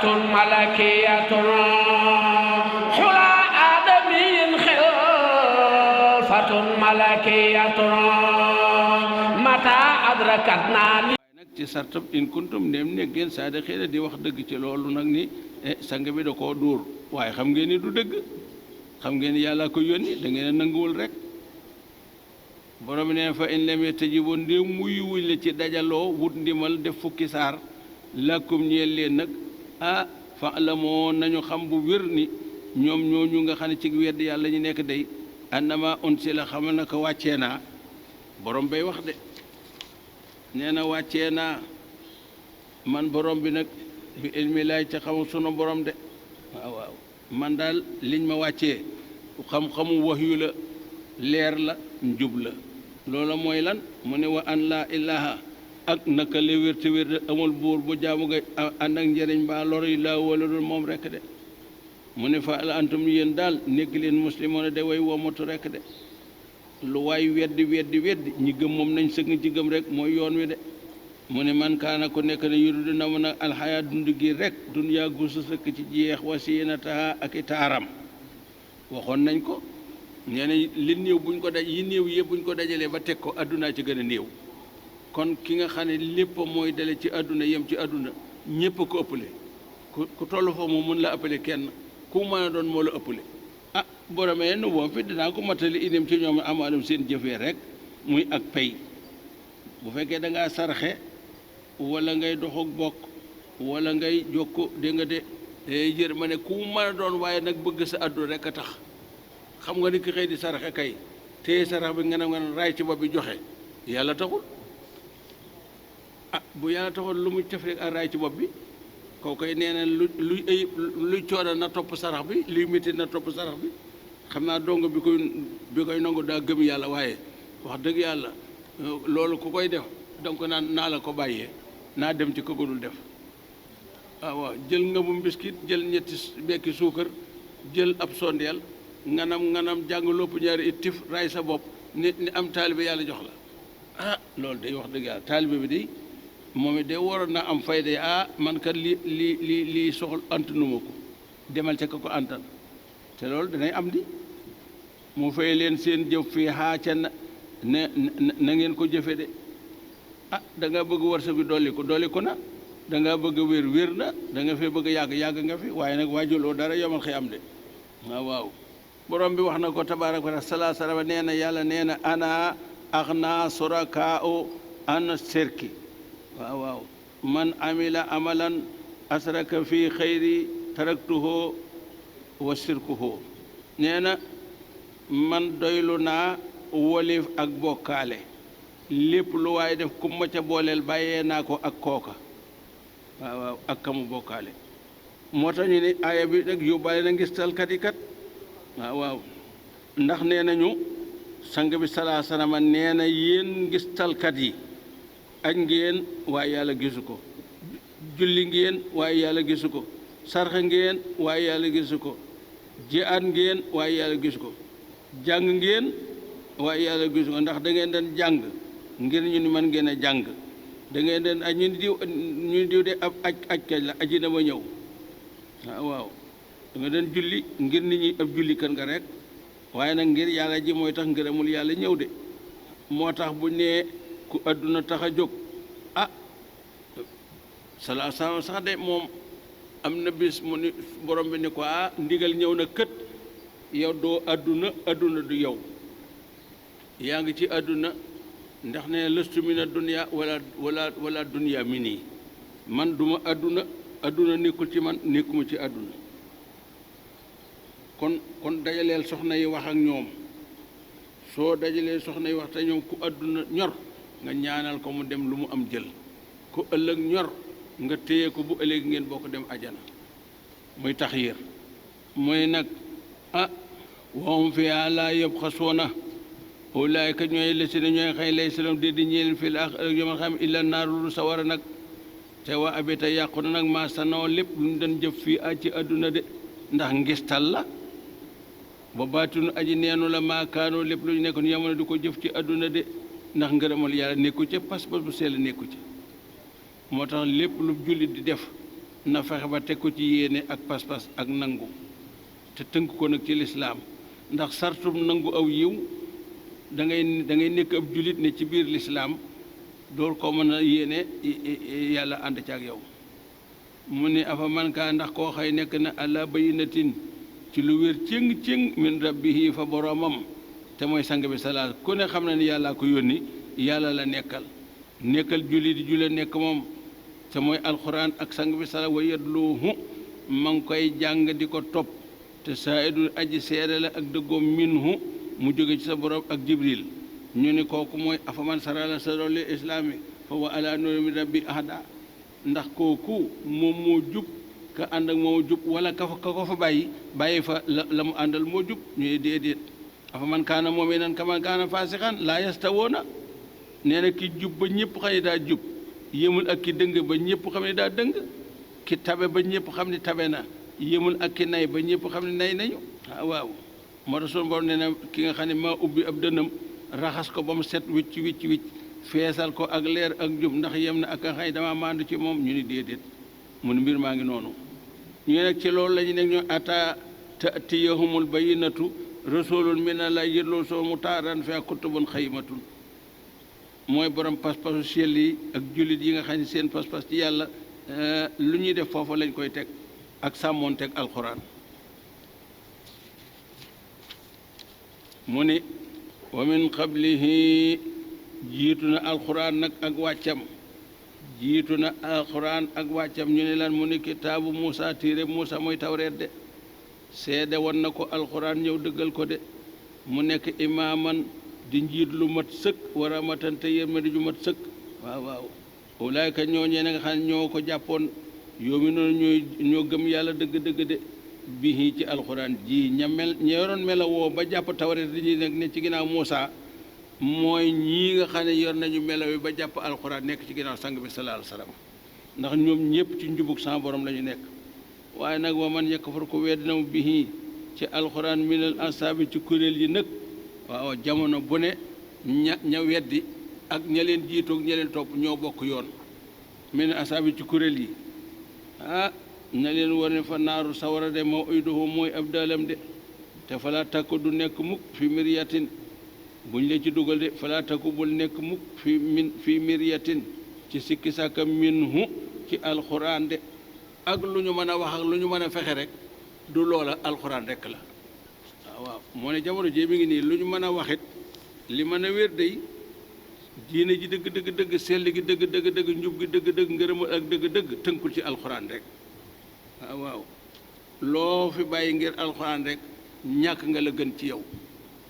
ملكية حلى آدمي خلفة ملكية متى أدركتنا nag ci sartab in kuntum ndem ne ngeen saadiqiina di wax dëgg ci loolu nag ni sang bi da koo dóor waaye xam ngeen ni du dëgg xam ngeen ni yàlla ko yónni da ngeen a nanguwul rek borom ne fa in lam yastajibu ndem muy wuñ la ci dajaloo wut ndimal def fukki saar lakum ñeel leen nag fa la moo nañu xam bu wér ni ñoom ñooñu nga xam ne ci wedd yàlla ñu nekk day annama unsila xamal na ko wàccee naa borom bay wax de nee na wàccee naa man borom bi nag bi ilmi laay ca xamul sunu borom de waaw man daal liñ ma wàccee xam-xamu wahyu la leer la njub la loola mooy lan mu ne wa an laa ilaha ak naka le wér te wér amul buur bu jaamu nga ànd ak njëriñ mbaa lor yi laa wala dul moom rekk de mu ne fa al antum yéen daal nekk leen muslimoon de way womatu rekk de lu waay weddi ñi gëm moom nañ sëgg ci gëm rek mooy yoon wi de mu ne man kaana ku nekk ne yuridu na mu nag alxayaa dund gi rek dunyaa gu sa sëkk ci jeex wasinataha ak i taaram waxoon nañ ko nee na li néew buñ ko daj yi néew yëpp buñ ko dajalee ba teg ko addunaa ci gën a néew kon ki nga xam ne lépp mooy dale ci adduna yem ci adduna ñépp ko ëppale ku toll foofu moom mën la ëppale kenn ku mën a doon moo la ëppale boromee nu boom fi dinaa ko matali inim ci ñoom amaalum seen jëfee rek muy ak pay bu fekkee da ngaa sarxe wala ngay doxuk bokk wala ngay jokk dégg nga de jër ma ne ku mën a doon waaye nag bëgg sa adduna rek a tax xam nga ni ki xëy di sarxe kay téye sarax bi nga ne raay ci bopp bi joxe yàlla taxul bu yàlla taxul lu mu tef rek ak raay ci bopp bi koo koy nee na luy coono na topp sarax bi luy métti na topp sarax bi xam naa dong bi koy nangu daa gëm yàlla waaye wax dëgg yàlla loolu ku koy def donc naa la ko bàyyee naa dem ci ko dul def waaw jël nga bu mbiskit jël ñetti bekki suukar jël ab sondeel nganam jàng lopp ñaari it tif ray sa bopp ni am taalibe yàlla jox la loolu day wax dëgg yàlla taalibe bi day moom it de waroon na am fayda man kat lii soxla antanuma ko demal ca ko antan te loolu danay am di mu fay leen seen jëf fii ca na ngeen ko jëfe de da nga bëgg wërsëg bi dolli ko na da nga bëgg wér na da nga fee bëgg yàgg nga fi waaye nag waajuloo dara yomal xëy am de waaw borom bi wax na ko tabaaraka wa taala salaa nee na yàlla nee na ana axna suraka an serki waaw man amila amalan asraka fi xayri taraktuhu wa sirkuhu nee na man doylu naa wolif ak bokkaale lépp lu waaye def ku ma ca booleel bàyyee naa ko ak kooka waaw ak kamu bokkaale moo tax ñu ne aaya bi nag yóbbaale na ngistalkat yi kat waaw ndax nee nañu sang bi salaa salama nee na yéen ngistalkat yi aj ngeen waaye yàlla gisu ko julli ngeen waaye yàlla gisu ko sarxa ngeen waaye yàlla gisu ko jihaad ngeen waaye yàlla gisu ko jàng ngeen waaye yàlla gisu ko ndax da ngeen doon jàng ngir ñu ni mën ngeen a jàng da ngeen doon aj ñu diw de ab aj kañ la aji na ma ñëw waaw da nga doon julli ngir nit ñi ab julli kan nga rek waaye nag ngir yàlla ji mooy tax ngërëmul yàlla ñëw de moo tax bu nee ku àdduna tax a jóg salaa salaam sax de moom am na bis mu ni borom bi ni ko ndigal ñëw na kët yow doo àdduna du yow yaa ngi ci àdduna ndax ne lëstu mina dunya wala dunya mi nii man duma àdduna nekkul ci man nekkuma ci àdduna kon dajaleel soxna yi wax ak ñoom soo dajalee soxna yi wax te ñoom ku àdduna ñor nga ñaanal ko mu dem lu mu am jël ku ëllëg ñor nga téye ko bu ëllëg ngeen bokk dem ajana muy taxyir mooy nag wahum fiihaa laa yubxasuuna ulaa'ika ñooy lesiina ñooy xëy laysa lahum di ñeel fil aaxirati yawmal qiyaamati illa naaru lu sawara nag te wa abita yàqu na nag maa sanoo lépp lu ñu doon jëf fii ci àdduna de ndax ngistal la ba baatunu aji neenu la maakaanoo lépp lu ñu nekkoon yamono di ko jëf ci àdduna de ndax ngërëmal yàlla nekku ca pas-pas bu sell nekku ca moo tax lépp lu jullit di def na fexe ba teg ko ci yéene ak pas-pas ak nangu te tënk ko nag ci lislaam ndax sartum nangu aw yiw da ngay nekk ab julit ne ci biir lislaam door ko mën a yéene yàlla ànd ci ak yow mu ne afa man kaa ndax koo xëy nekk na ala bayinatin ci lu wér cëng-cëng min rabbihi fa boromam te mooy sang bi salaat ku ne xam na ni yàllaa ko yónni yàlla la nekkal julli di julle nekk moom te mooy alxuraan ak sang bi salaat wa yatluuhu ma ngi koy jàng di ko topp te saaidu aji seede la ak dëggoom minhu mu jóge ci sa borom ak jibril ñu ne kooku mooy afaman sarala sadro li islaami fa wa ala nuuri min rabbi ahada ndax kooku moom moo jub ka ànd ak moo jub wala ka ko fa bàyyi fa la mu àndal moo jub ñuy déedéet afaman kaana mu'minan kaman kaana faasiqan laa yastawoona nee na ki jub ba ñëpp xam ne daa jub yëmul ak ki dëng ba ñëpp xam ne daa dëng ki tabe ba ñëpp xam ne tabe na yëmul ak ki nay ba ñëpp xam ne nay nañu waaw moo tax sunu borom nee na ki nga xam ne maa ubbi ab dënnam raxas ko ba mu set wicc feesal ko ak leer ak jub ndax yem na ak a xëy dama maandu ci moom ñu ni déedéet mu ne mbir maa ngi noonu ñu nag ci loolu la ñu nekk ñu ata ta'tiyahumul bayyinatu rasulun minallahi yatlu mutahharan fiihaa kutubun qayyimatun mooy borom pas-pasu sell yi ak jullit yi nga xam ne seen pas-pas ci yàlla lu ñuy def foofa lañ koy teg ak sàmmoon teg alxuraan mu ni wa min qablihi jiitu na alxuraan nag ak wàccam jiitu na alxuraan ak wàccam ñu ne lan mu ni kitaabu Muusa téere Muusa mooy tawreet de seede woon na ko alxuraan ñëw dëggal ko de mu nekk imaaman di njiit lu mat sëkk war a matante yërmande ju mat sëkk waaw ulaayka ñooñee na nga xam ne ñoo ko jàppoon yoomi noonu ñoo gëm yàlla dëgg-dëgg de bihi ci alxuraan ji ña yoroon melawoo ba jàpp tawreet di ñuy nag ne ci ginnaaw Muusa mooy ñii nga xam ne yor nañu melaw yi ba jàpp alxuraan nekk ci ginnaaw sang bi sallallahu alayhi wa sallam ndax ñoom ñëpp ci njubug sa borom la ñu nekk waaye nag wa man yakfur ko weddina mu bihi ci alxuraan minal ansaabi ci kuréel yi nag waaw jamono bu ne ña weddi ak ña leen jiitoog ña leen topp ñoo bokk yoon minal ansaabi ci kuréel yi na leen war ne fa naaru sawara de moo uyduhu mooy ab daalam de te falaa takku du nekk mukk fi miryatin buñ la ci dugal de falaa takku bul nekk mukk fi miryatin ci sikki sàkka minhu ci alxuraan de ak lu ñu mën a wax ak lu ñu mën a fexe rek du loola alxuraan rek la waaw moo ne jamono jii mi ngi nii lu ñu mën a waxit li mën a wér day diine ji dëgg sell gi dëgg njub gi dëgg ngërëmal ak dëgg tënkul ci alxuraan rek waaw loo fi bàyyi ngir alxuraan rek ñàkk nga la gën ci yow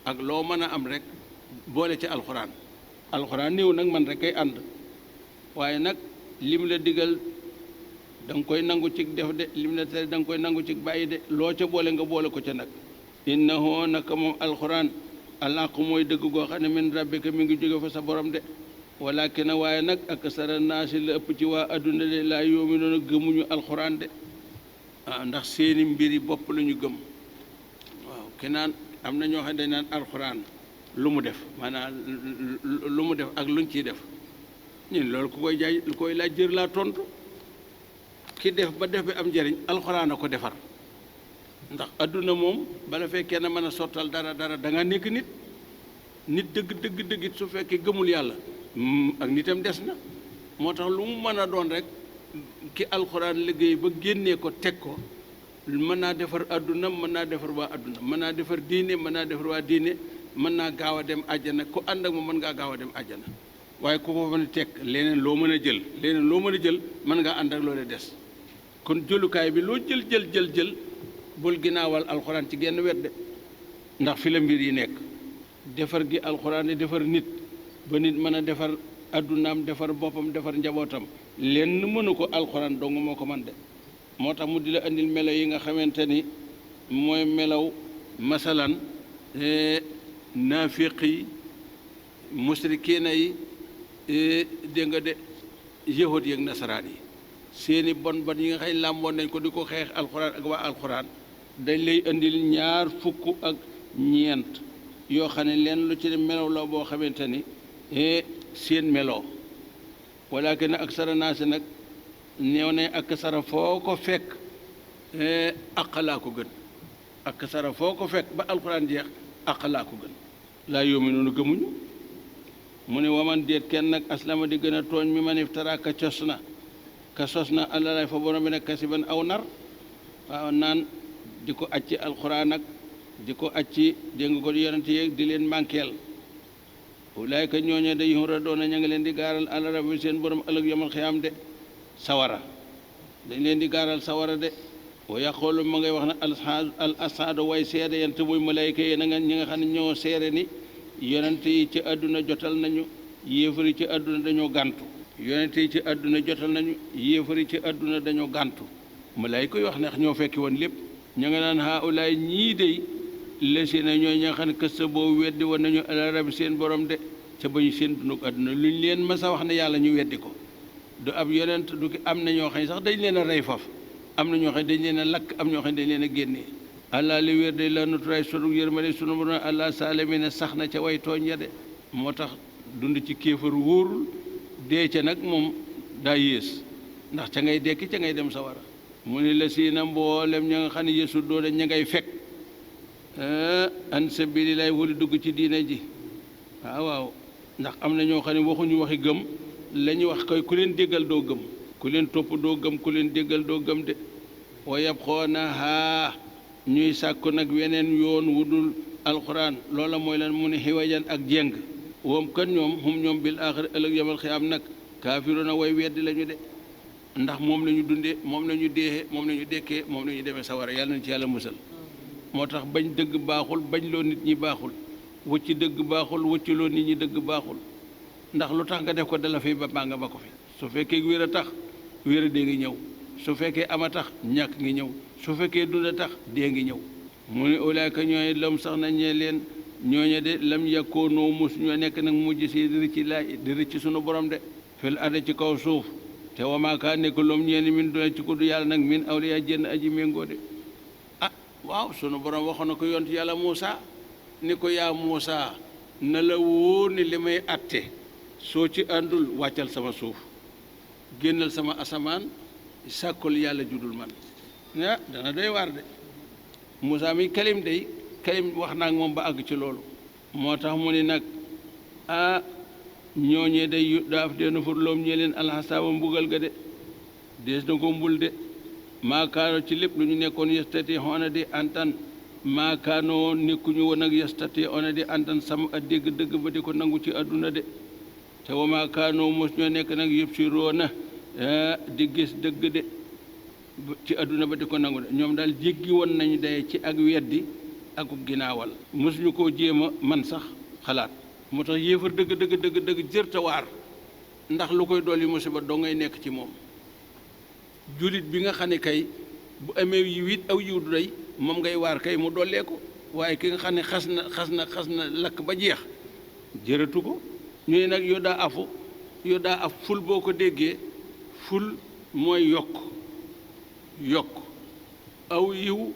ak loo mën a am rek boole ci alxuraan néew nag man rek kay ànd waaye nag lim la digal da nga koy nangu ci def de lim la tere da nga koy nangu ci bàyyi de loo ca boole nga boole ko ca nag innahu naka moom alxuraan alaqu mooy dëgg goo xam ne min rabbika mi ngi jóge fa sa borom de walakin waaye nag aksara naasi la ëpp ci waa adduna de laa yu'minuuna gëmuñu alxuraan de ndax seeni mbiri bopp la ñu gëm waaw kenaan am na ñoo xam ne dañ naan alxuraan lu mu def maanaam lu mu def ak luñ ciy def ñun loolu ku koy jaay lu koy laaj jër laa tontu ki def ba def bi am njëriñ alxuraan a ko defar ndax adduna moom bala fekkee na mën a sottal dara da nga nekk nit dëgg it su fekkee gëmul yàlla ak nitam des na moo tax lu mu mën a doon rek ki alxuraan liggéey ba génnee ko teg ko mën naa defar adduna mën naa defar waa adduna mën naa defar diine mën naa defar waa diine mën naa gaaw a dem àjjana ku ànd ak moom mën ngaa gaaw a dem àjjana waaye ku ko mën a teg leneen loo mën a jël mën ngaa ànd ak loolee des kon jëlukaay bi loo jël bul ginnaawal alxuraan ci genn wet de ndax fi la mbir yi nekk defar gi alxuraan di defar nit ba nit mën a defar addunaam defar boppam defar njabootam lenn mënu ko alxuraan dong moo ko man de moo tax mu di la andil melaw yi nga xamante ni mooy melaw masalan naafiq yi musrikiina yi dégg nga de yahud yi ak nasaraan yi seeni bon yi nga xëy làmboon nañ ko di ko xeex alxuraan ak waa alxuraan dañ lay indil 24 yoo xam ne leen lu ci melaw la boo xamante ni seen meloo walakin aksara naasi nag néew ne ak sara foo ko fekk aqalaa ko gën ak sara foo ko fekk ba alxuraan jeex aqalaa ko gën laa yoomi noonu gëmuñu mu ne waman déet kenn nag aslama di gën a tooñ mi man iftara ka sos na àlalay fa borom bi nag kasiban aw nar waaw naan di ko acci alxuraan ak di ko acci dégg nga ko yonent yeeg di leen mànkeel ulaayka ñooñe day yura doona ña ngi leen di gaaral àla rabbi seen borom ëllëg yomal xiyaam de sawara dañ leen di gaaral sawara de wa yaqulu ma ngay wax na al asaado way seede yante muy malayka yi na nga ñi nga xam ne ñoo seere ni yonent yi ci àdduna jotal nañu yéefar yi ci àdduna dañoo gàntu yonent yi ci àdduna jotal nañu yéefar yi ci àdduna dañoo gàntu malayka yi wax ne ñoo fekki woon lépp ña nga naan haulaay ñii dey lesi na ñooy ña nga xam ne kës sa boobu weddi woon nañu ala rabbi seen borom de ca bañu seen dundug àdduna luñ leen mas a wax ne yàlla ñu weddi ko du ab yonent du ki am na ñoo xam ne sax dañ leen a rey faf am na ñoo xam ne dañ leen a lakk am ñoo xam ne dañ leen a génnee allah li wér de la nuturaay sunu yërmande sunu borom allah saalami ne sax na ca way tooñ ya de moo tax dund ci kéefar wóorul dee ca nag moom daa yées ndax ca ngay dekki ca ngay dem sawara mu ni la si na mboolem ña nga xam ne yeesu doole ña ngay fekk an sabilillahi wali dugg ci diine ji waaw ndax am na ñoo xam ne waxuñu waxi gëm la ñuy wax koy ku leen déggal doo gëm ku leen topp doo gëm ku leen déggal doo gëm de wa yab xoona haa ñuy sàkku nag weneen yoon wudul alquran loola mooy lan mu ne xiwajan ak jéng woom kan ñoom ñoom bil axir ëllëg yamal xiyaam nag kaafiroona way weddi la ñu de ndax moom la ñu dundee moom la ñu deexee moom la ñu dekkee moom la ñu demee sawara yàlla nañ ci yàlla musal moo tax bañ dëgg baaxul bañ loo nit ñi baaxul wëcc dëgg baaxul wëcc loo nit ñi dëgg baaxul ndax lu tax nga def ko dala fi ba baa nga ba ko fi su fekkee wér a tax wér a dee ngi ñëw su fekkee am a tax ñàkk ngi ñëw su fekkee dund a tax dee ngi ñëw mu ne ulaayka ñooy lam sax na ñee leen ñooñe de lam yakkoonoo mus ñoo nekk nag mujj si di rëcci laay di rëcc sunu borom de fil ada ci kaw suuf te wamaakaa nekk loom ñeeni min duna ci kuddu yàlla nag min awliya jënn aji méngoo de ah waaw sunu borom waxoon na ko yonent yàlla Muusa ni ko yaa Muusa na la wóor ni li may atte soo ci àndul wàccal sama suuf génnal sama asamaan sàkkul yàlla judul man ah dana doy waar de Muusa mi kalim day kalim wax naa ak moom ba àgg ci loolu moo tax mu ni nag ah ñooñee day daaf deena fur loom ñee leen alxasaaba mbugal ga de dees na ko mbul de maakaano ci lépp lu ñu nekkoon yestati xoona di antan maakaanoo nekkuñu woon ak yestati xoona di antan sam a dégg dëgg ba di ko nangu ci àdduna de te wa maakaanoo mos ñoo nekk nag yëpp si roona di gis dëgg de ci àdduna ba di ko nangu de ñoom daal jéggi woon nañu day ci ak weddi ak ginaawal mosuñu koo jéem a man sax xalaat moo tax yéefar dëgg jërta waar ndax lu koy dolli musiba doo ngay nekk ci moom julit bi nga xam ne kay bu amee yiw it aw yiw du day moom ngay waar kay mu dollee ko waaye ki nga xam ne xas na lakk ba jeex jëratu ko ñu ne nag yoo daa af ful boo ko déggee ful mooy yokk aw yiw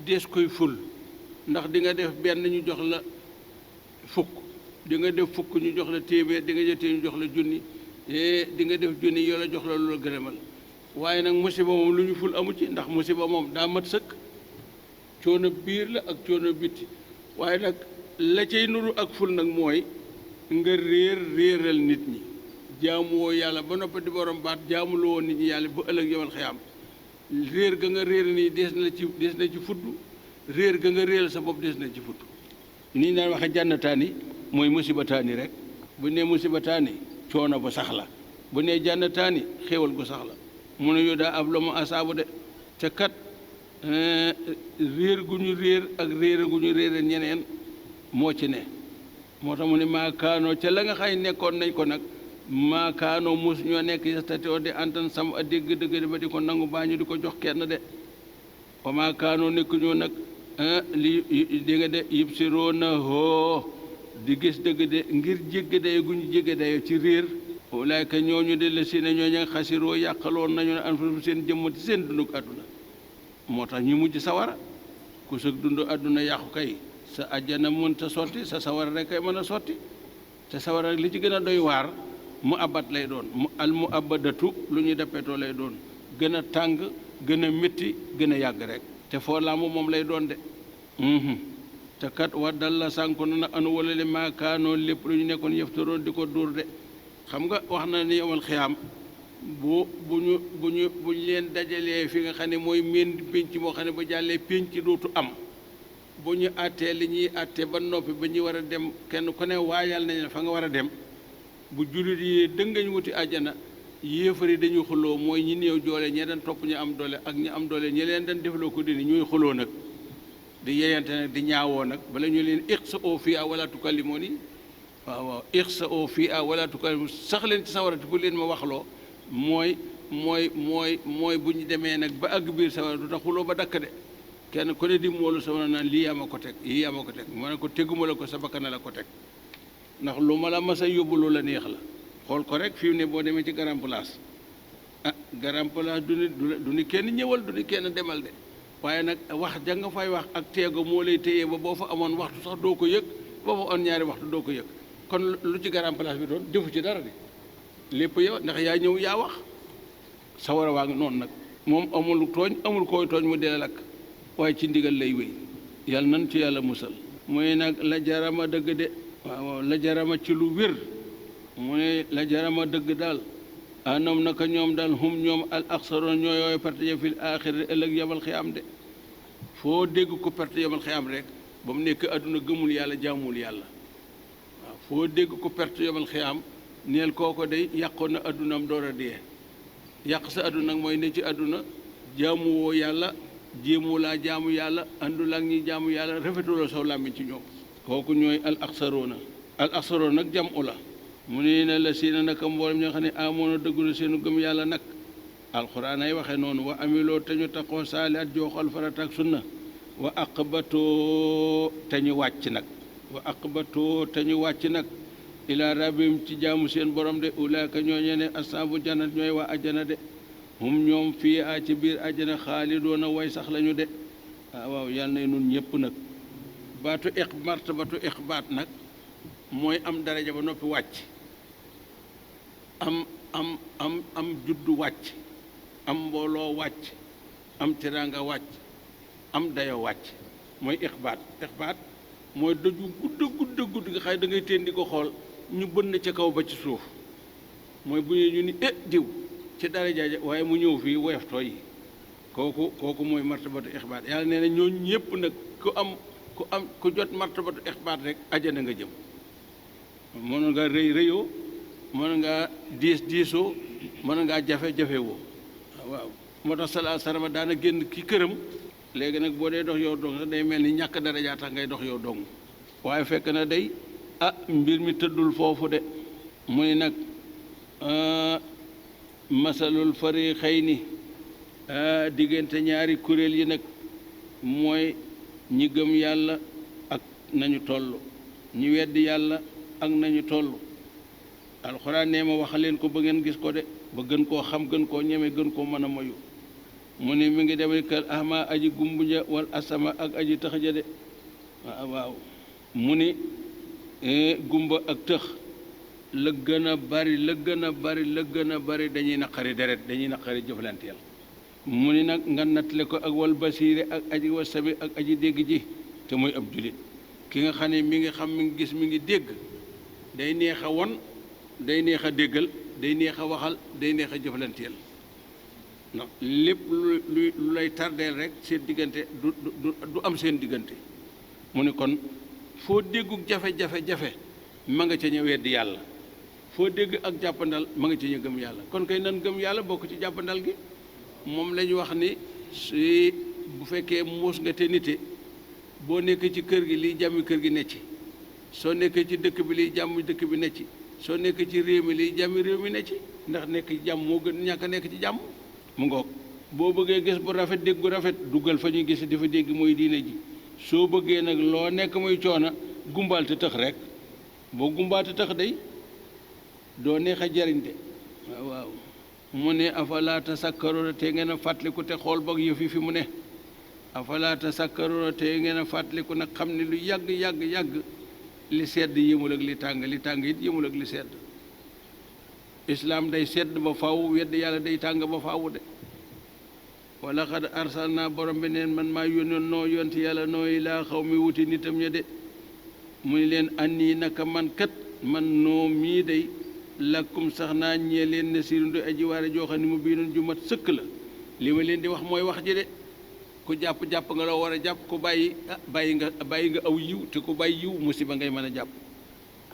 des koy ful ndax di nga def benn ñu jox la fukk di nga def fukk ñu jox la téeméer di nga jëtee ñu jox la junni di nga def junni yoo la jox la lu la gërëmal waaye nag musiba moom lu ñu ful amu ci ndax musiba moom daa mat sëkk coono biir la ak coono bitti waaye nag la cay nuru ak ful nag mooy nga réeral nit ñi jaamu woo yàlla ba noppi di borom baat jaamuloo woon nit ñi yàlla ba ëllëg yomal xiyaam réer ga nga réer nii des na ci fudd réer ga nga réeral sa bopp des na ci fudd ni ñu daan waxe jànnataani mooy musibataani rek bu ne musibataani coono bu sax la bu ne jànnataani xéewal gu sax la mu ne yow daa ab la mu asaabu de te kat réer gu ñu réer ak réer gu ñu réer ñeneen moo ci ne moo tax mu ne maakaanoo ca la nga xay nekkoon nañ ko nag maakaanoo mus ñoo nekk yastatoo di antan sam a dégg dëgg ba di ko nangu baa ñu di ko jox kenn de wa maakaanoo nekk ñoo nag li di nga de yib si roo na hoo di gis dëgg de ngir jégg dayo gu ñu jégg dayo ci réer walaayka ñooñu de la si ne ñooñu xasiroo yàqaloon nañu ne anfusum seen jëmm ci seen dunduk àdduna moo tax ñu mujj sawara ku sëg dund àdduna yàqu kay sa àjjana mën ta sotti sa sawara rek kay mën a sotti te sawara rek li ci gën a doy waar mu abat lay doon al mu abadatu lu ñuy dappetoo lay doon gën a tàng gën a métti gën a yàgg rek te foo laamu moom lay doon de te kat waddal la sànko na anu wala le maakaanoon lépp lu ñu nekkoon yëftaroon di ko dóor de xam nga wax na ni yomal xiyaam bu ñu leen dajalee fi nga xam ne mooy meen pénc moo xam ne ba jàllee pénc dootu am bu ñu àttee li ñuy àttee ba noppi ba ñu war a dem kenn ku ne waayal nañ la fa nga war a dem bu jullit yi dëngañ wuti àjjana yéefar yi dañuy xuloo mooy ñi néew doole ñee daan topp ñu am doole ak ñi am doole ñi leen daan defloo ko dini ñuy xuloo nag di yeyante nag di ñaawoo nag bala ñu leen iqsa oo fii a wala tukallimoo ni waaw iqsa oo fii a wala tukallimoo sax leen ci sawarati bu leen ma waxloo mooy bu ñu demee nag ba àgg biir sawara du tax xuloo ba dakk de kenn ku ne di moolu sama naan lii yaa ma ko teg yii yaa ma ko teg ma ne ko teguma la ko sa bakkan la ko teg ndax lu ma la mas a yóbbu lu la neex la xool ko rek fi mu ne boo demee ci grand place grand place du ni kenn ñëwal du ni kenn demal de waaye nag wax ja nga fay wax ak teego moo lay téye ba boo fa amoon waxtu sax doo ko yëg boo fa amoon ñaari waxtu doo ko yëg kon lu ci grand place bi doon defu ci dara de lépp yow ndax yaa ñëw yaa wax sawara waa ngi noonu nag moom amul tooñ amul koy tooñ mu dee lakk waaye ci ndigal lay wéy yàlla nan ci yàlla musal mooy nag la jarama dëgg de waaw la jarama ci lu wér mu ne la jarama dëgg daal anoom naka ñoom daal hum ñoom al aksaroon ñoo yooyu perte ya fil axira ëllëg yamal xiyaam de foo dégg ko perte yamal xiyaam rek ba mu nekk adduna gëmul yàlla jaamul yàlla waaw foo dégg ko perte yamal xiyaam neel kooko day yàqoon na addunaam door a dee yàq sa adduna nag mooy ne ci adduna jaamuwoo yàlla jéemoo laa jaamu yàlla àndul ak ñi jaamu yàlla rafetuloo saw làmmiñ ci ñoom kooku ñooy al aksaroona nag jam u la mu ne na la siina naka mboolem ñoo xam ne amoon dëggul seenu gëm yàlla nag alxuraan ay waxee noonu wa amiloo te ñu taxoo saaliat jooxal farata ak sunna wa aqbatoo te ñu wàcc nag ilaa rabbihim ci jaamu seen borom de ulaaka ñooñe ne asaabu jannat ñooy waa ajjana de hum ñoom fii a ci biir ajjana xaalidoona way sax lañu de waaw yàlla na nun ñëpp nag baatu martabatu ixbaat nag mooy am daraja ba noppi wàcc am juddu wàcc am mbooloo wàcc am teraanga wàcc am dayo wàcc mooy ixbaat mooy daju gudd nga xay da ngay teen di ko xool ñu bënn ca kaw ba ci suuf mooy bu ñu ni diw ci daraja ja waaye mu ñëw fii woyof tooy kooku mooy martabatu ixbaat yàlla nee na ñooñu ñëpp nag ku jot martabatu ixbaat rek ajana nga jëm mën nga rëyoo mën nga diisoo mën ngaa jafe woo waaw moo tax salaa sarama daana génn ki këram léegi nag boo dee dox yow dong sax day mel ni ñàkk daraja tax ngay dox yow dong waaye fekk na day mbir mi tëddul foofu de mu ni nag masalul fariqayni diggante ñaari kuréel yi nag mooy ñi gëm yàlla ak nañu toll ñi weddi yàlla ak nañu toll alxuraan nee ma wax leen ko ba ngeen gis ko de ba gën koo xam gën koo ñeme gën koo mën a moyu mu ne mi ngi demee kër ahma aji gumbuja wal asama ak aji tëx ja de waaw mu ni gumba ak tëx la gën a bari dañuy naqari deret dañuy naqari jëflanteel mu ni nag nga nattale ko ak wal basiire ak aji wasami ak aji dégg ji te mooy ab julit ki nga xam ne mi ngi xam mi ngi gis mi ngi dégg day neex a won day neex a déggal day neex a waxal day neex a jëflanteel ndax lépp lu lay tardeel rek seen diggante du am seen diggante mu ne kon foo déggu jafe-jafe ma nga ca ña weddi yàlla foo dégg ak jàppandal ma nga ca ña gëm yàlla kon kay nan gëm yàlla bokk ci jàppandal gi moom la ñu wax ni si bu fekkee muus nga te nite boo nekkee ci kër gi liy jàmmi kër gi ne ci soo nekkee ci dëkk bi liy jàmm dëkk bi ne ci soo nekkee ci réew mi liy jàmmi réew mi ne ci ndax nekk ci jàmm moo gën ñàkk a nekk ci jàmm mu ngoog boo bëggee gis bu rafet dégg bu rafet duggal fa ñuy gis di fa dégg mooy diine ji soo bëggee nag loo nekk muy coona gumbal te tëx rek boo gumbal te tëx day doo neex a jariñ de waaw mu ne afala tasakkaroona te ngeen a fàttaliku te xool boog yëf yi fi mu ne afala tasakkaroona te ngeen a fàttaliku nag xam ne lu yàgg li sedd yëmul ak li tàng it yëmul ak li sedd islaam day sedd ba faw wedd yàlla day tàng ba faw de wala xad arsalna borom bi neen man maa yónnoon noo yonti yàlla noo ilaa xaw mi wuti nitam ña de mu ni leen annii naka man kat man noo mii day lakkum sax naa ñee leen ne sirundu aji waare joo xam ne mu bii noon ju mat sëkk la li ma leen di wax mooy wax ji de ku jàpp nga loo war a jàpp ku bàyyi bàyyi nga aw yiw te ku bàyyi yiw musiba ngay mën a jàpp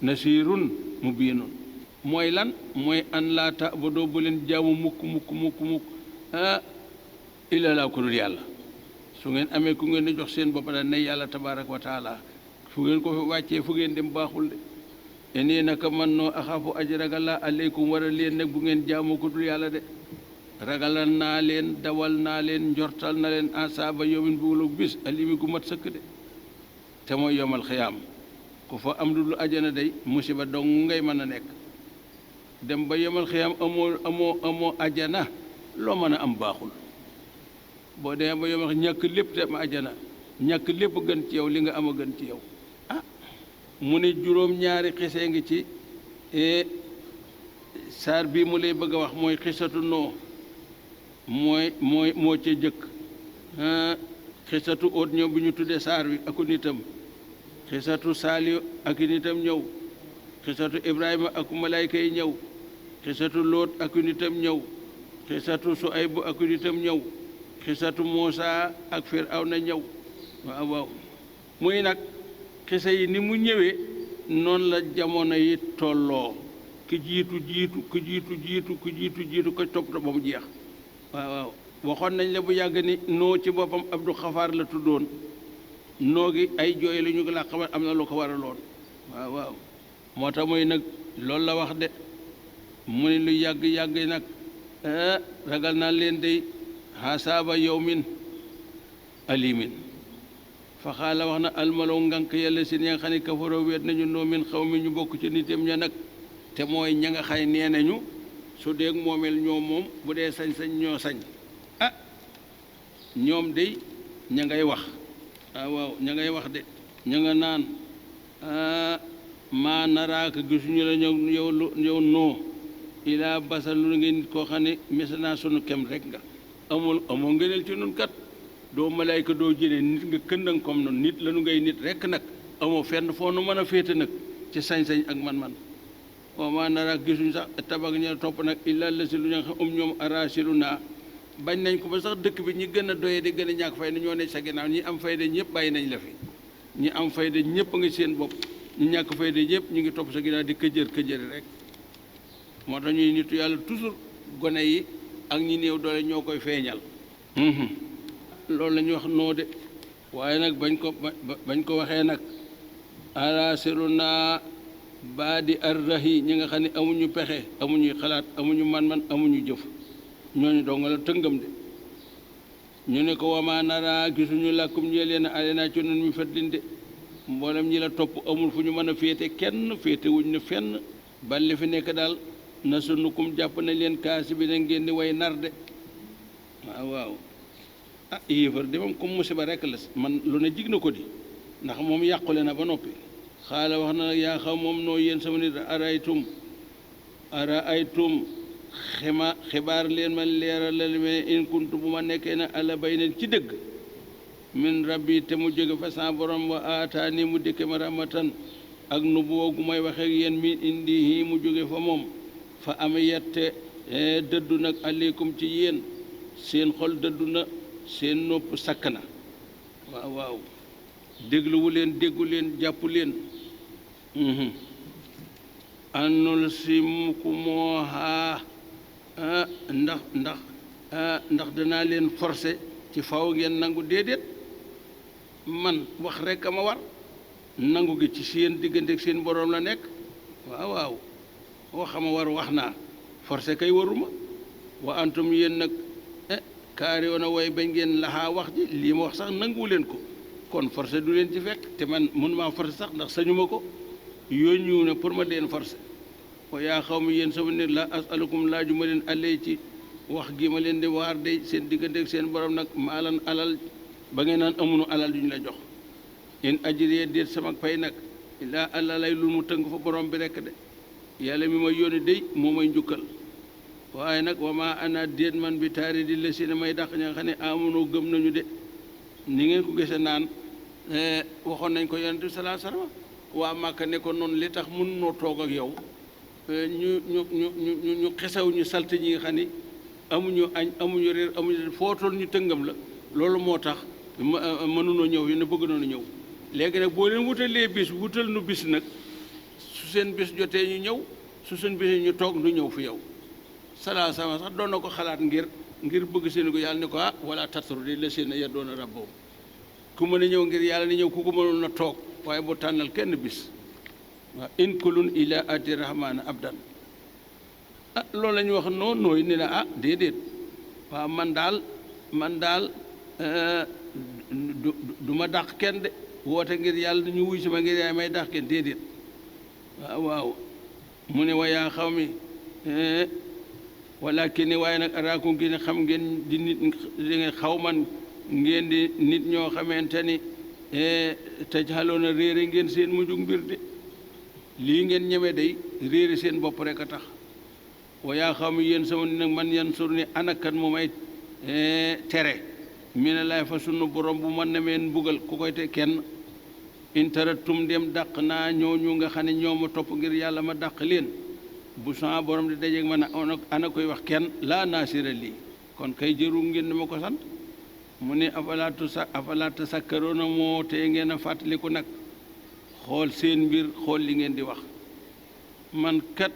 nasirun mu bii noon mooy lan mooy an laa ta'budu bu leen jaamu mukk illa laa ko dul yàlla su ngeen amee ku ngeen di jox seen bopp daal ne yàlla tabaaraka wa taala fu ngeen ko fi wàccee fu ngeen dem baaxul de eni naka man noo axaafu aji ragal laa aleykum war a leen nag bu ngeen jaamu ko dul yàlla de ragalal naa leen dawal naa leen njortal na leen asaaba yawmin bugalug bis alimi gu mat sëkk de te mooy yomal xiyaam ku fa am lu ajana day musiba dong ngay mën a nekk dem ba yomal xiyaam amoo ajana loo mën a am baaxul boo demee ba yomal ñàkk lépp te am ajana ñàkk lépp gën ci yow li nga am a gën ci yow mu ne juróom-ñaari xisee ngi ci saar bii mu lay bëgg a wax mooy xisatu noo moo ca jëkk xisatu óot ñëw bi ñu tuddee saar wi aku nitam xisatu saali ak nitam ñëw xisatu ibrahima ak malayka yi ñëw xisatu lóot ak nitam ñëw xisatu suaybu ak nitam ñëw xisatu muusa ak firawna ñëw waaw muy nag xisa yi ni mu ñëwee noonu la jamono yi tolloo ki jiitu ko topp ba mu jeex waaw waxoon nañ la bu yàgg ni noo ci boppam Abdou Xafaar la tuddoon noo gi ay jooy la ñu ko la xamal am na lu ko waraloon waaw moo tax muy nag loolu la wax de mu ne lu yàgg nag ragal naa leen day xasaaba yawmin alimin fa xaala wax na almalaw ngànk yàlla si ñi nga xam ne kafaroo weet nañu noo min xaw mi ñu bokk ci nitam ña nag te mooy ña nga xay nee nañu su dee moomeel ñoom moom bu dee sañ-sañ ñoo sañ ñoom day ña ngay wax waaw ña ngay wax de ña nga naan maa naraaka gisuñu la yow noo ilaa basal lu ngeen nit koo xam ne mesana sunu kem rek nga amoo ngëneel ci nun kat doo malayka doo jëlee nit nga këndang comme noonu nit lanu ngay nit rekk nag amoo fenn foo nu mën a féete nag ci sañ-sañ ak man-man waaw maa naraak gisuñu sax tabak ña topp nag illa la si lu ña xam ñoom arasilu naa bañ nañ ko ba sax dëkk bi ñi gën a doyee di gën a ñàkk fayda ñoo ne sa ginnaaw ñi am fayda ñëpp bàyyi nañ la fi ñi am fayda ñëpp a ngi seen bopp ñu ñàkk fayda ñëpp ñu ngi topp sa ginnaaw di këjëri rek moo tax ñuy nitu yàlla toujours gone yi ak ñi néew doole ñoo koy feeñal loolu la ñuy wax noo de waaye nag bañ ko waxee nag arasilu naa baa di arrahi ñi nga xam ne amuñu pexe amuñuy xalaat amuñu man-man amuñu jëf ñooñu dong la tëngam de ñu ne ko wama nara gisuñu làkkum ñee leen alena ci nun mi fatlin de mboolem ñi la topp amul fu ñu mën a féete kenn féete wuñ ne fenn balli fi nekk daal na sunukum jàpp nañ leen kaasi bi na ngeen di way nar de waaw yéefar de moom comme musiba rek la man lu ne jig na ko di ndax moom yàqule na ba noppi xaala wax na yaa xam moom noo yéen sama nit araaytum xibaar leen ma leeralal me in kuntu bu ma nekkee na ala baynen ci dëgg min rabbi te mu jóge fa sa borom wa aataani mu dikke ma ramatan ak nu boogu may waxe ak yéen min indihi mu jóge fa moom fa am yette dëddu nag aleykum ci yéen seen xol dëddu na seen nopp sakk na waaw dégluwu leen déggu leen jàppu leen anul simkumoohaa ndax danaa leen forcé ci faw ngeen nangu déedéet man wax rek a ma war nangu gi ci seen diggante ak seen boroom la nekk waaw wax a ma war wax naa forcé kay waruma wa antum yéen nag kaari woon a way bañ ngeen laxaa wax ji lii ma wax sax nanguwu leen ko kon forcé du leen ci fekk te man mënu maa forcé sax ndax sañuma ko yónniwu ne pour ma deen forcé wa yaa xaw mi yéen sama nit la asalukum laaju ma leen allay ci wax gi ma leen di waar day seen diggante ak seen borom nag maalan alal ba ngeen naan amunu alal duñu la jox in ajriya déet sama pay nag illaa àlla lay lu mu tënk fa borom bi rekk de yàlla mi ma yónni day moo may njukkal waaye nag wa ma ana déet man bi taari di la si ne may dàq ña nga xam ne amunoo gëm nañu de ni ngeen ko gise naan waxoon nañ ko yonent bi salaa salaam waa Màkka ne ko noonu li tax mun noo toog ak yow ñu xesaw ñu salte ñi nga xam ni amuñu añ amuñu réer amuñu foo toll ñu tëngam la loolu moo tax mënunoo ñëw yu ne bëgg noonu ñëw léegi nag boo leen wutalee bis wutal nu bis nag su seen bis jotee ñu ñëw su seen bis ñu toog nu ñëw fi yow salaa sama sax doon na ko xalaat ngir bëgg seen ko yàlla ne ko wala tattaru di la seen ya doon a rabboo ku mën a ñëw ngir yàlla ni ñëw ku ko mënul na toog waaye bu tànnal kenn bis waaw in kulun ila ati rahmana abdan loolu la ñu wax nooy ni la déedéet waaw man daal du ma dàq kenn de woote ngir yàlla ñu wuy sama ngir yaay may dàq kenn déedéet waaw mu ne wa yaa xaw mi walakin ni waaye nag araakum gi ne xam ngeen di nit di ngeen xaw man ngeen di nit ñoo xamante ni tajhaloona réere ngeen seen mujjug mbir de lii ngeen ñeme day réere seen bopp rek a tax wa yaa xaw mi yéen sama ni nag man yan sur ni anakan mu may tere mi ne laay fa sunu borom bu man na meen mbugal ku koy te kenn intaratum dem dàq naa ñooñu nga xam ne ñoo ma topp ngir yàlla ma dàq leen bu sama borom di dajeeg man ana koy wax kenn laa naasira lii kon kay jëru ngeen dama ko sant mu ne afala tasakkaroona moo tee ngeen a fàttaliku nag xool seen mbir xool li ngeen di wax man kat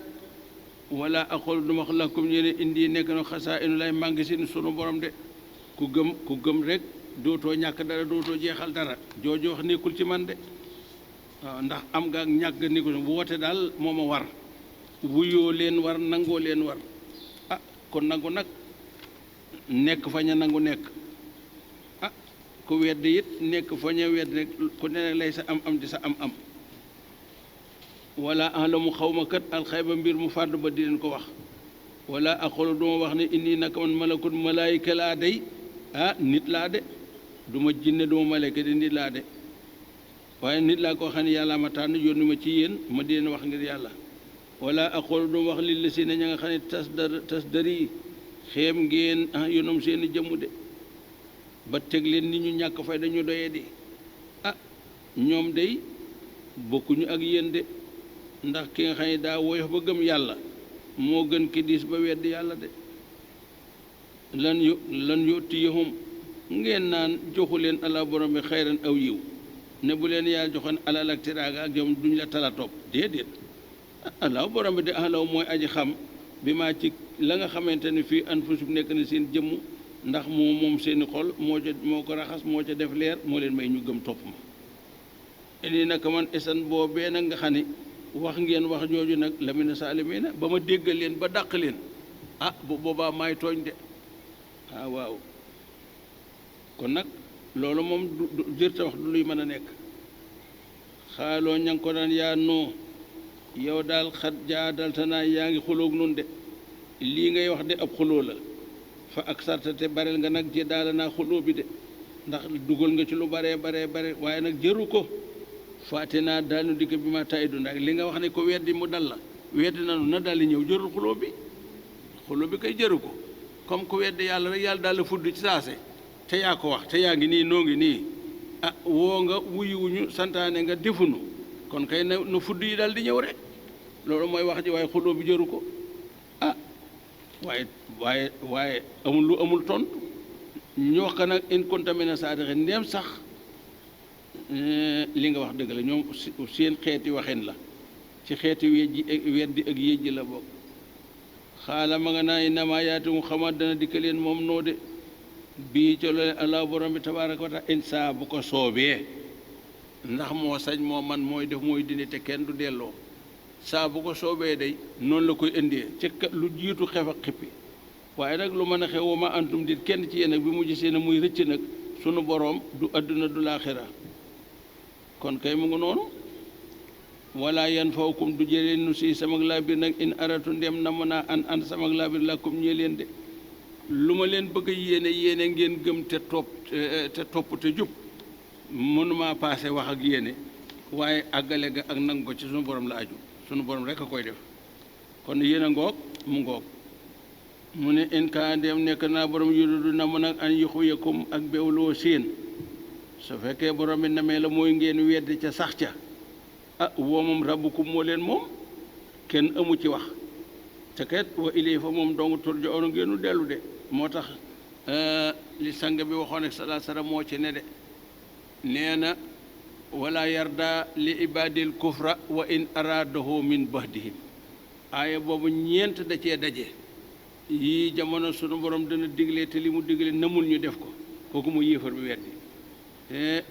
wala aqul duma wax lakum ñene indi nekk na xasaa inu lay màngi sin sunu borom de ku gëm rek dootoo ñàkk dara dootoo jeexal dara jooju wax nekkul ci man de waaw ndax am nga ak ñàkk nekkul bu woote daal moo ma war wuyoo leen war nangoo leen war kon nangu nag nekk fa ña nangu nekk ku wedd it nekk fa ña wedd rek ku ne lay sa am di sa am wala alamu xaw ma kat alxayba mbir mu fàdd ba di leen ko wax wala aqulu duma wax ne indi naka man malakut malaayika laa day nit laa de du ma jinne du ma malayka de nit laa de waaye nit laa koo xam ne yàlla ma tànn yónni ma ci yéen ma di leen wax ngir yàlla wala aqulu duma wax li la si ne ña nga xam ne tas dari xeem ngeen yonom seeni jëmm de ba teg leen ni ñu ñàkk fay dañu doyee di ñoom day bokkuñu ak yéen de ndax ki nga xam ne daa woyof ba gëm yàlla moo gën ki diis ba wedd yàlla de lan yutiyahum ngeen naan joxu leen ala borom bi xayran aw yiw ne bu leen yàlla joxoon alal ak teraanga ak jom duñ la tala topp déedéet allah borom bi de alaw mooy aji xam bi maa ci la nga xamante ne fii anfusum nekk na seen jëmm ndax moom seeni xol moo ko raxas moo ca def leer moo leen may ñu gëm topp ma ini naka man esan boobee nag nga xam ne wax ngeen wax jooju nag lamina saalimiina ba ma déggal leen ba dàq leen bu boobaa maay tooñ de waaw kon nag loolu moom du jërta wax du luy mën a nekk xaaloo ña ngi ko naan yaa noo yow daal xat jaadalta naa yaa ngi xuloog nun de lii ngay wax de ab xuloo la fa ak sartate bareel nga nag ji daala naa xuloo bi de ndax dugal nga ci lu bare waaye nag jëru ko faate naa daanu dikk bi ma tayidu ndax li nga wax ne ko weddi mu dal la weddi nanu na daldi ñëw jërul xuloo bi kay jëru ko comme ku weddi yàlla rek yàlla daal la fudd ci saase te yaa ko wax te yaa ngi nii noo ngi nii woo nga wuyuwuñu santaane nga defunu kon kay na fudd yi daal di ñëw rek loolu mooy wax ji waaye xuloo bi jëru ko waaye amul tontu ñu wax ko nag in kontamina saadixe ndéem sax li nga wax dëgg la ñoom seen xeeti waxin la ci xeeti weddi ak yéjji la bokk xaala ma nga naa inama yaatumu xamat dana dikka leen moom noo de bii ca loole allah borom bi tabaraka wa taala insa bu ko soobee ndax moo sañ moo man mooy def mooy dindi te kenn du delloo saa bu ko soobee day noonu la koy indee ci lu jiitu xef ak xippi waaye nag lu mën a xew ma antum dit kenn ci yéen nag bi mu gisee ne muy rëcc nag sunu boroom du adduna du laaxira kon kay mu ngi noonu wala yan fawkum du jëleen nu si samag laa biir nag in aratu ndem na mën a an samag laa biir lakum ñee leen de lu ma leen bëgg a yéene ngeen gëm te topp te jub mënuma paase wax ak yéene waaye àggale ga ak nangu ko ci sunu borom la aju sunu borom rek a koy def kon yéen a ngoog mu ngoog mu ne in kaa dem nekk naa borom yudu na mu nag an yuxwiyakum ak bewloo seen su fekkee borom bi namee la mooy ngeen weddi ca sax ca ah woo moom rabbukum moo leen moom kenn amu ci wax te kat wa ilay fa moom dong turja'uun ngeenu dellu de moo tax li sang bi waxoon ak salaa salaam moo ci ne de nee na wala yarda li ibadil kufra wa in araadahu min bahdihim aaya boobu ñeent da cee daje yii jamono sunu borom dana digle te li mu digle namul ñu def ko kooku mu yéefar bi weddi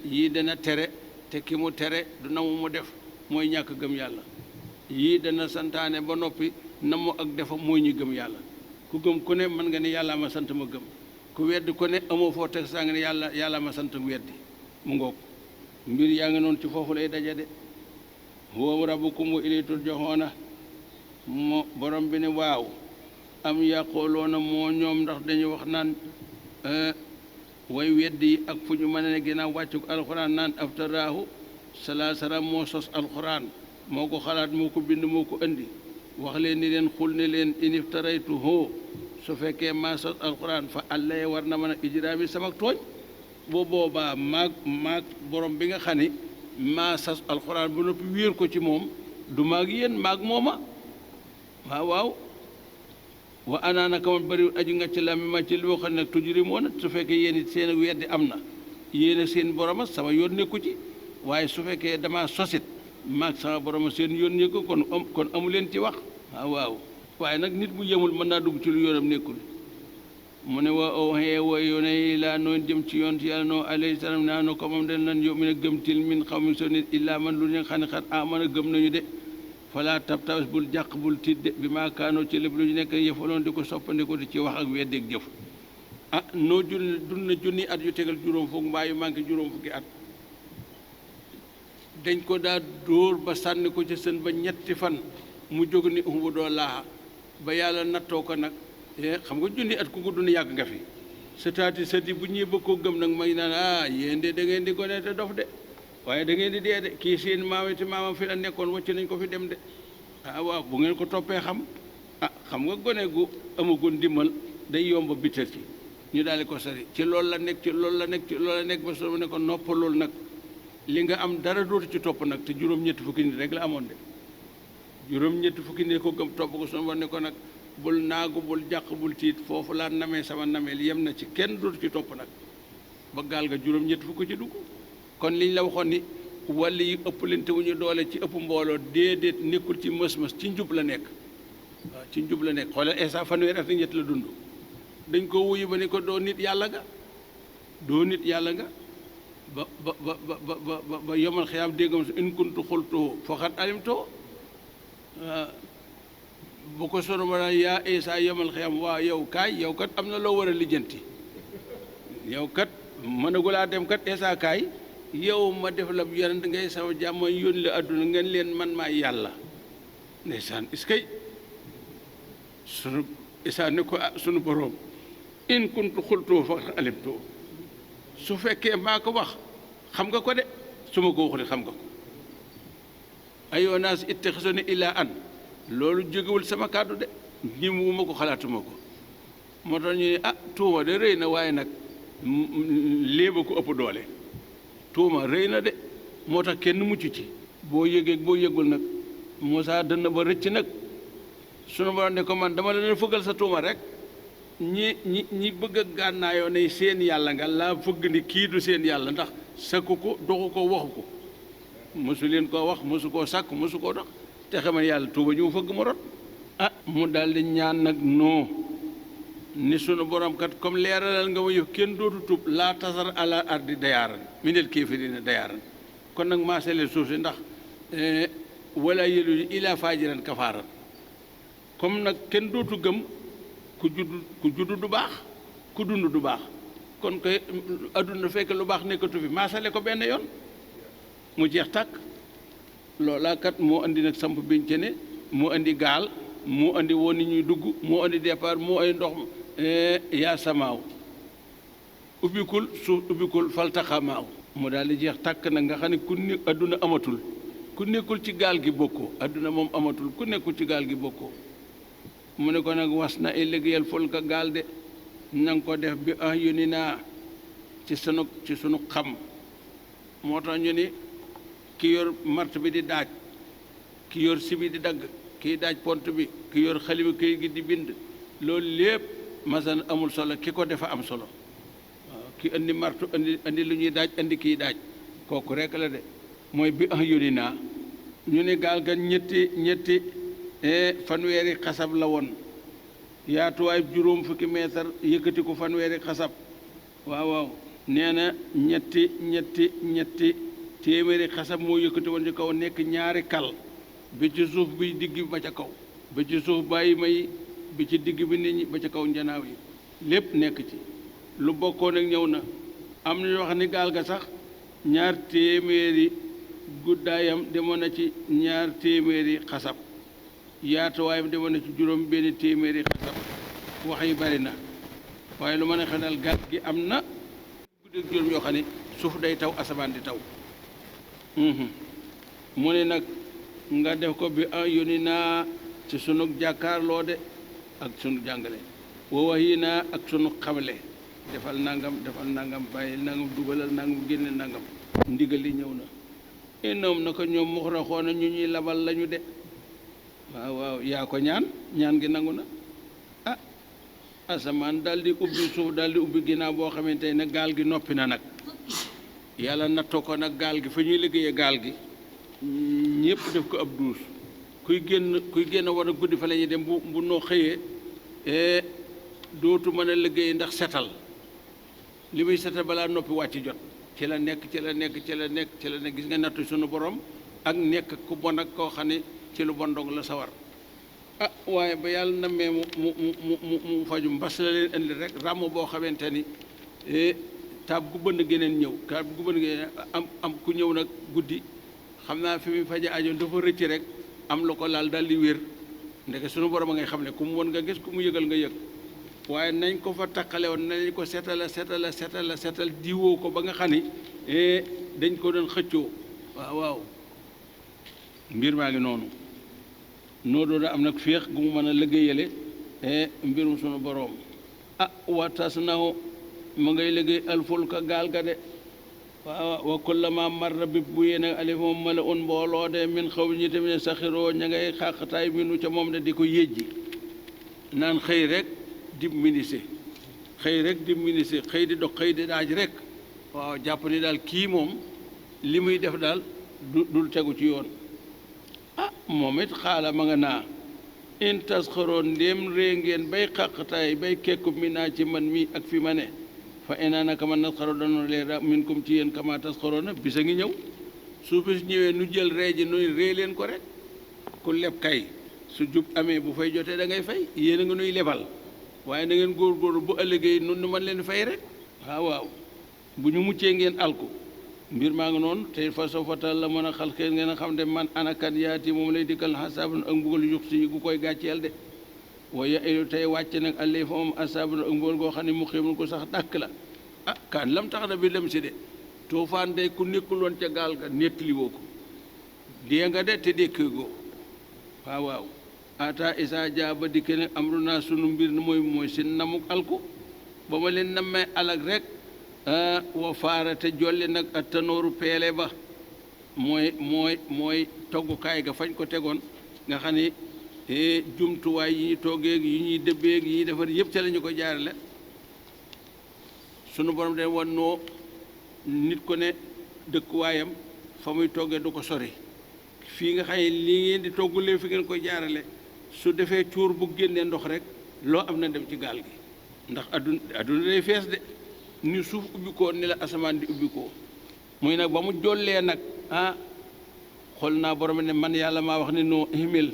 yii dana tere te ki mu tere du namu mu def mooy ñàkk gëm yàlla yii dana santaane ba noppi namu ak defa mooy ñu gëm yàlla ku gëm ku ne mën nga ne yàlla ma sant ma gëm ku weddi ku ne amoo foo teg saa nga ne yàlla ma sant weddi mu ngoog mbir yaa ngi noonu ci foofu lay daje de huwa rabbukum wa ilayhi turja'uun moo borom bi ne waaw am yaquluuna moo ñoom ndax dañu wax naan way weddi yi ak fu ñu mën ne ginnaaw wàccuk alxuraan naan aftaraahu salaam moo sos alxuraan moo ko xalaat moo ko bind moo ko andi wax leen ni leen xul ne leen in iftaraytuhu su fekkee maa sos alxuraan fa àllaye war na mën a ijraami sama tooñ boo boobaa maag borom bi nga xam ne maa sos alxuraan ba noppi wéer ko ci moom du maag yéen maag mooma waaw wa ana naka man bëriwul aju nga ci la mi ma ci li xam ne tujrimoon su fekkee yéen it seen weddi am na yéen a seen boroma sama yoon nekku ci waaye su fekkee dama sosit maag sama boroma seen yoon nekku kon amu leen ci wax waaw waaye nag nit bu yemul mën naa dugg ci lu yoonam nekkul mu ne wa oxee wa yoone laa noon jëm ci yoon yàlla noo alayhi salaam naa no ko moom dañ lan yow mi ne gëmtil min xaw mi so nit illaa man lu ñu xam ne xat a mën a gëm nañu de fala tabtabis bul jàq bul tiit de bi maa kaanoo ci lépp lu ñu nekk yëfaloon di ko soppandiko di ci wax ak weddeeg jëf noo dund na junni at yu tegal juróom fukk mbaa yu manqué juróom fukki at dañ ko daa dóor ba sànni ko ci sën ba ñetti fan mu jóg ni umbu doo laaxa ba yàlla nattoo ko nag xam nga junni at ku ko dund yàgg nga fi sëti bu ñuy bëgg koo gëm nag may naan yéen de da ngeen di gone te dof de waaye da ngeen di dee de kii seen maam te maamam fi la nekkoon wàcc nañ ko fi dem de waaw bu ngeen ko toppee xam xam nga gone gu amagun ndimbal day yomb bital ci ñu daal di ko sari ci loolu la nekk ci loolu la nekk ba soo ne ko noppalool nag li nga am dara dootu ci topp nag te juróom-ñetti fukki nit rek la amoon de juróom-ñetti fukki nit ko gëm topp ko soo ne ko nag bul naagu bul jàq bul tiit foofu laa namee sama nameel yem na ci kenn dootu ci topp nag ba gaal ga juróom-ñetti fukki ci dugg kon liñ la waxoon ni wàlli yi ëpp lente wu ñu doole ci ëpp mbooloo déedéet nekkul ci mës-mës ci njub la nekk waaw ci njub la nekk xoolal Isa fanweeri at ak ñett la dund dañ ko wuyu ba ni ko doo nit yàlla nga ba yomal xiyaam déggam in kuntu xultuhu faqad alimtuhu bu ko sono ma yaa Isa yomal xiyaam waa yow kaay yow kat am na loo war a lijjanti yow kat mënagulaa dem kat Isa kaay yow ma def la yonent ngay sama jàmm yónni la àdduna ngeen leen man maa yàlla ndeysaan iskay sunu Isa ne ko sunu boroom in kuntu xultuhu faqad alimtuhu su fekkee maa ko wax xam nga ko de su ma ko waxee xam nga ko ayyuhan naas ittaxisuuni illaa an loolu jógewul sama kàddu de ñi mu ma ko xalaatuma ko moo tax ñu ne tuuma de rëy na waaye nag léeba ko ëpp doole tuuma rëy na de moo tax kenn mucc ci boo yëgee boo yëgul nag Moussa dënn ba rëcc nag sunu borom ne ko man dama la leen fëggal sa tuuma rek ñi bëgg a gànnaayoo ne seen yàlla nga laa fëgg ni kii du seen yàlla ndax sakku ko doxu ko waxu ko mosu leen koo wax mosu koo sàkk mosu koo dox te xamal yàlla tuuba ñu mu fëgg mu rot mu daal di ñaan nag non ni sunu borom kat comme leeralal nga ma yëf kenn dootu tub laa tasar ala ardi dayaaran minel kaafiriina dayaaran kon nag maasale suuf si ndax wala yelu ilaa faajiran kafaaran comme nag kenn dootu gëm ku judd du baax ku dund du baax kon koy adduna fekk lu baax nekkatu fi maasale ko benn yoon mu jeex tàkk loolaa kat moo andi nag samp biñ ci ne moo andi gaal moo andi woon ni ñuy dugg moo andi départ moo ay ndox yaa samaaw ubbikul suuf ubbikul faltaxamaaw mu daal di jeex tàkk nag nga xam ne ku ne adduna amatul ku nekkul ci gaal gi bokkoo adduna moom amatul ku nekkul ci gaal gi bokkoo mu ne ko nag was na ay liggéeyal fulka gaal de na nga ko def bi ahyuninaa ci sunu xam moo tax ñu ni ki yor mart bi di daaj ki yor sibi di dagg kii daaj pont bi ki yor xalima këyit gi di bind loolu lépp masan amul solo ki ko defa am solo waaw ki andi martu andi lu ñuy daaj andi kii daaj kooku rek la de mooy bi ahyuninaa ñu ne gaal ga ñetti fanweeri xasab la woon yaatuwaay juróom fukki meetar yëkkati ko fanweeri xasab waaw nee na ñetti téeméeri xasab moo yëkkati woon ci kaw nekk ñaari kal bi ci suuf bi digg bi ba ca kaw bi ci suuf bàyyi may bi ci digg bi nit ñi ba ca kaw njanaaw yi lépp nekk ci lu bokkoon ak ñëw na am na yoo xam ne gaal ga sax ñaar téeméeri guddaayam demoon na ci ñaar téeméeri xasab yaatuwaayam demoon na ci juróom benn téeméeri xasab wax yi bari na waaye lu mën a xelal gaal gi am na guddeeg juróom yoo xam ne suuf day taw asamaan di taw mu ne nag nga def ko bi yónni naa ci sunu jàkkaarloo de ak sunu jàngale woowa yi naa ak sunu xamle defal nangam bàyyil nangam dugalal nangam génne nangam ndigal li ñëw na innoom na ko ñoom muxraxoona ñu ñuy labal lañu de waaw yaa ko ñaan gi nangu na asamaan daal di ubbi suuf daal di ubbi ginnaaw boo xamante ne gaal gi noppi na nag yàlla nattoo ko nag gaal gi fa ñuy liggéeyee gaal gi ñëpp def ko ab duus kuy génn war a guddi fa la ñuy dem bu noo xëyee dootu mën a liggéey ndax setal li muy setal balaa noppi wàcc jot ci la nekk gis nga nattu sunu borom ak nekk ku bon ak koo xam ne ci lu bon dong la sawar waaye ba yàlla nammee mu faju mbas la leen indi rek ràmm boo xamante ni taab gu bënn geneen ñëw taab gu bënn geneen am ku ñëw nag guddi xam naa fi muy faje ajo dafa rëcc rek am la ko laal daal di wér ndeke sunu borom a ngay xam ne ku mu won nga gis ku mu yëgal nga yëg waaye nañ ko fa taqale woon nañ ko setal diwoo ko ba nga xam ni dañ ko doon xëccoo waaw mbir maa ngi noonu noo doon am nag féex gu mu mën a liggéeyale mbirum sunu boroom watas nahu ma ngay liggéey alfulka gaal ga de waaw wa kullama marra bi bu yéen a alif moom mala un mbooloo de min xaw ñi tamit saxiroo ña ngay xàqtaay minu ca moom de di ko yéjji naan xëy rek di ministre xëy di dox xëy di daaj rek waaw jàpp ni daal kii moom li muy def daal dul tegu ci yoon moom it xaala ma nga naa in tasxaroon ndéem rée ngeen bay xàqtaay bay kekku mi naa ci man mi ak fi ma ne fa inaa naka man nasxaro danoon leera min kum ci yéen kama tasxaroona bisa ngi ñëw su bis ñëwee nu jël ree ji nuy rée leen ko rek ku leb kay su jub amee bu fay jotee da ngay fay yéen a nga nuy lebal waaye na ngeen góorgóorlu bu ëllëgee nun nu man leen fay rek waaw bu ñu muccee ngeen alku mbir maa ngi noonu te fa soo fatal la mën a xal xeen ngeen a xam ne man anakan yaati moom lay dikkal xasaabun ak mbugal yux si gu koy gàcceel de waaye ilu tey wàcc nag àllee fa moom asaabun ak mbugal goo xam ne mu xéemul ko sax dàkk la kaan lam tax na bi lem si de tuufaan day ku nekkul woon ca gaal ga nettaliwoo ko dee nga de te dékkeegoo waaw ata isa dia ba dikke nag amru naa sunu mbir mooy si namuk alku ba ma leen nammee alag rek wa faara te jolli nag a tanooru peele ba mooy toggukaay ga fañ ko tegoon nga xam ne jumtuwaay yi ñu toggeeg yi ñuy dëbbeeg yi ñuy defar yëpp ca la ñu ko jaarale sunu borom de wan noo nit ko ne dëkkuwaayam fa muy toggee du ko sori fii nga xam ne lii ngeen di toggulee fi ngeen koy jaarale su defee cuur bu génnee ndox rek loo am na dem ci gaal gi ndax adduna day fees de ni suuf ubbikoo ni la asamaan di ubbikoo muy nag ba mu jollee nag xool naa borom ne man yàlla maa wax ne noo himil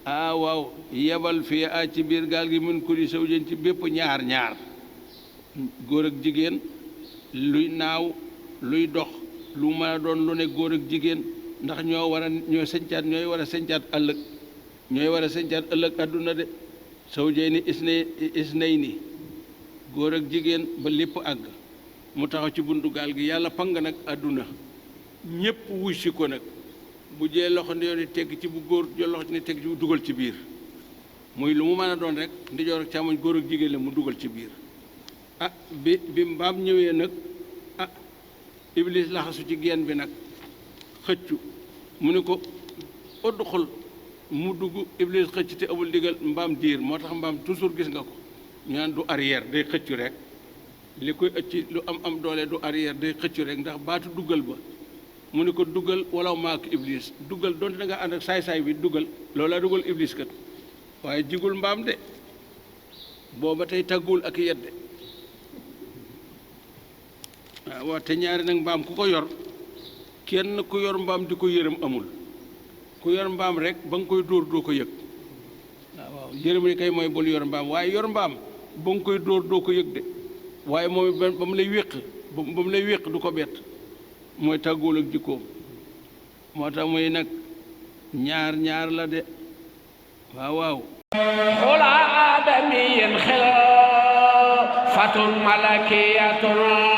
waaw yebal fii ci biir gaal gi mun kuli saw jën ci bépp ñaar góor ak jigéen luy naaw luy dox lu mën a doon lu ne góor ak jigéen ndax ñooy war a sencaat ëllëg adduna de saw jëni isnay ni góor ak jigéen ba lépp àgg mu taxaw ci buntu gaal gi yàlla pang nag adduna ñépp wuy si ko nag bu jee loxo ne tegg ci bu góor jël loxo ne tegg ci bu dugal ci biir muy lu mu mën a doon rek ndijoor ak càmmoñ góor ak jigéen la mu dugal ci biir bi mbaam ñëwee nag iblis laxasu ci geen bi nag xëccu mu ne ko udxul mu dugg iblis xëcc te amul ndigal mbaam diir moo tax mbaam toujours gis nga ko ñu naan du arrière day xëccu rek li koy ëcc lu am doole du arrière day xëccu rek ndax baatu duggal ba mu ne ko duggal walaw maak iblis duggal donte da nga ànd ak saay-saay bi duggal loola dugal iblis kat waaye jigul mbaam de booba tey tàggul ak yedde waaw te ñaari nag mbaam ku ko yor kenn ku yor mbaam di ko yërëm amul ku yor mbaam rek ba nga koy dóor doo ko yëg waaw yërëm ni kay mooy bul yor mbaam waaye yor mbaam ba nga koy dóor doo ko yëg de waaye moom ba mu lay wéq ba mu lay wéq du ko bett mooy tàggool ak jikkoom moo tax muy nag ñaar la de waaw xula aadamiyin xilaafatun malakiyatun